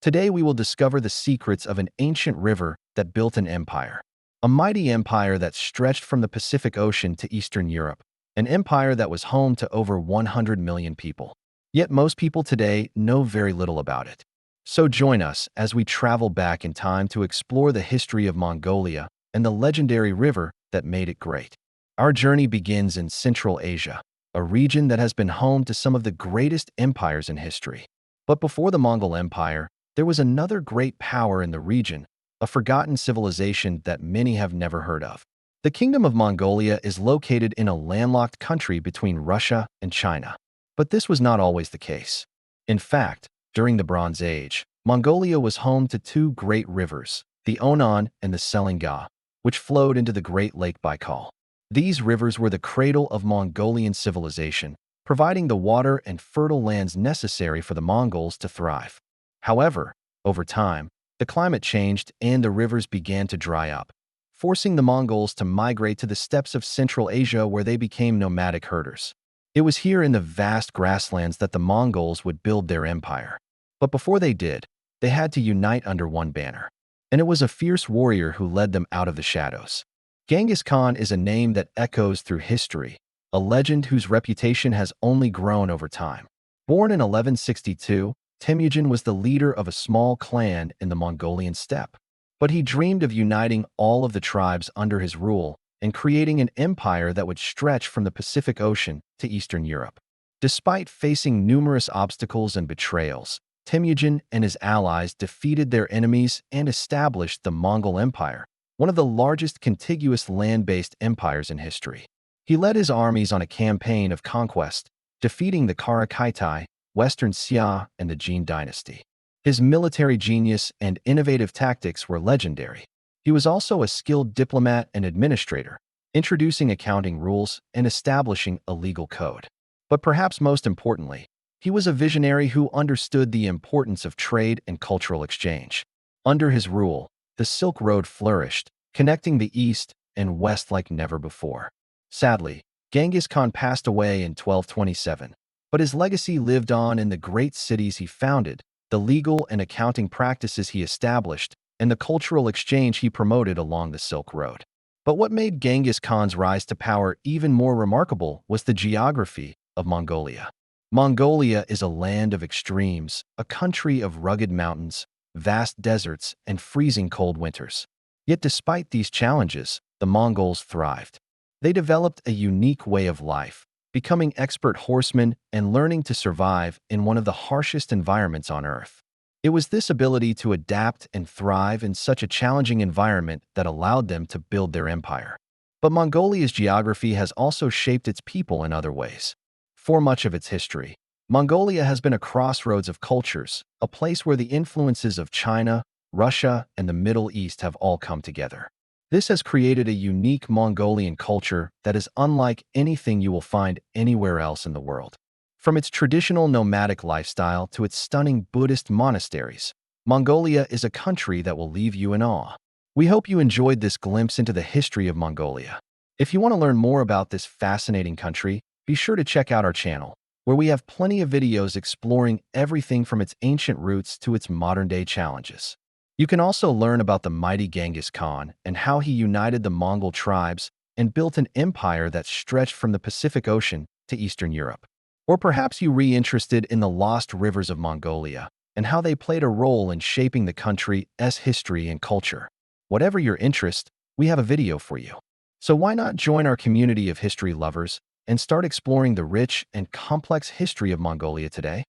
Today we will discover the secrets of an ancient river that built an empire. A mighty empire that stretched from the Pacific Ocean to Eastern Europe. An empire that was home to over 100 million people. Yet most people today know very little about it. So join us as we travel back in time to explore the history of Mongolia and the legendary river that made it great. Our journey begins in Central Asia, a region that has been home to some of the greatest empires in history. But before the Mongol Empire, there was another great power in the region, a forgotten civilization that many have never heard of. The Kingdom of Mongolia is located in a landlocked country between Russia and China. But this was not always the case. In fact, during the Bronze Age, Mongolia was home to two great rivers, the Onon and the Selenga, which flowed into the Great Lake Baikal. These rivers were the cradle of Mongolian civilization, providing the water and fertile lands necessary for the Mongols to thrive. However, over time, the climate changed and the rivers began to dry up, forcing the Mongols to migrate to the steppes of Central Asia where they became nomadic herders. It was here in the vast grasslands that the Mongols would build their empire. But before they did, they had to unite under one banner. And it was a fierce warrior who led them out of the shadows. Genghis Khan is a name that echoes through history, a legend whose reputation has only grown over time. Born in 1162, Temujin was the leader of a small clan in the Mongolian steppe. But he dreamed of uniting all of the tribes under his rule and creating an empire that would stretch from the Pacific Ocean to Eastern Europe. Despite facing numerous obstacles and betrayals, Temujin and his allies defeated their enemies and established the Mongol Empire, one of the largest contiguous land-based empires in history. He led his armies on a campaign of conquest, defeating the Karakaitai, Western Xia, and the Jin dynasty. His military genius and innovative tactics were legendary. He was also a skilled diplomat and administrator, introducing accounting rules and establishing a legal code. But perhaps most importantly, he was a visionary who understood the importance of trade and cultural exchange. Under his rule, the Silk Road flourished, connecting the East and West like never before. Sadly, Genghis Khan passed away in 1227, but his legacy lived on in the great cities he founded, the legal and accounting practices he established, and the cultural exchange he promoted along the Silk Road. But what made Genghis Khan's rise to power even more remarkable was the geography of Mongolia. Mongolia is a land of extremes, a country of rugged mountains, vast deserts, and freezing cold winters. Yet despite these challenges, the Mongols thrived. They developed a unique way of life, becoming expert horsemen and learning to survive in one of the harshest environments on Earth. It was this ability to adapt and thrive in such a challenging environment that allowed them to build their empire. But Mongolia's geography has also shaped its people in other ways. For much of its history, Mongolia has been a crossroads of cultures, a place where the influences of China, Russia, and the Middle East have all come together. This has created a unique Mongolian culture that is unlike anything you will find anywhere else in the world. From its traditional nomadic lifestyle to its stunning Buddhist monasteries, Mongolia is a country that will leave you in awe. We hope you enjoyed this glimpse into the history of Mongolia. If you want to learn more about this fascinating country, be sure to check out our channel, where we have plenty of videos exploring everything from its ancient roots to its modern-day challenges. You can also learn about the mighty Genghis Khan and how he united the Mongol tribes and built an empire that stretched from the Pacific Ocean to Eastern Europe. Or perhaps you're interested in the lost rivers of Mongolia and how they played a role in shaping the country's history and culture. Whatever your interest, we have a video for you. So why not join our community of history lovers and start exploring the rich and complex history of Mongolia today?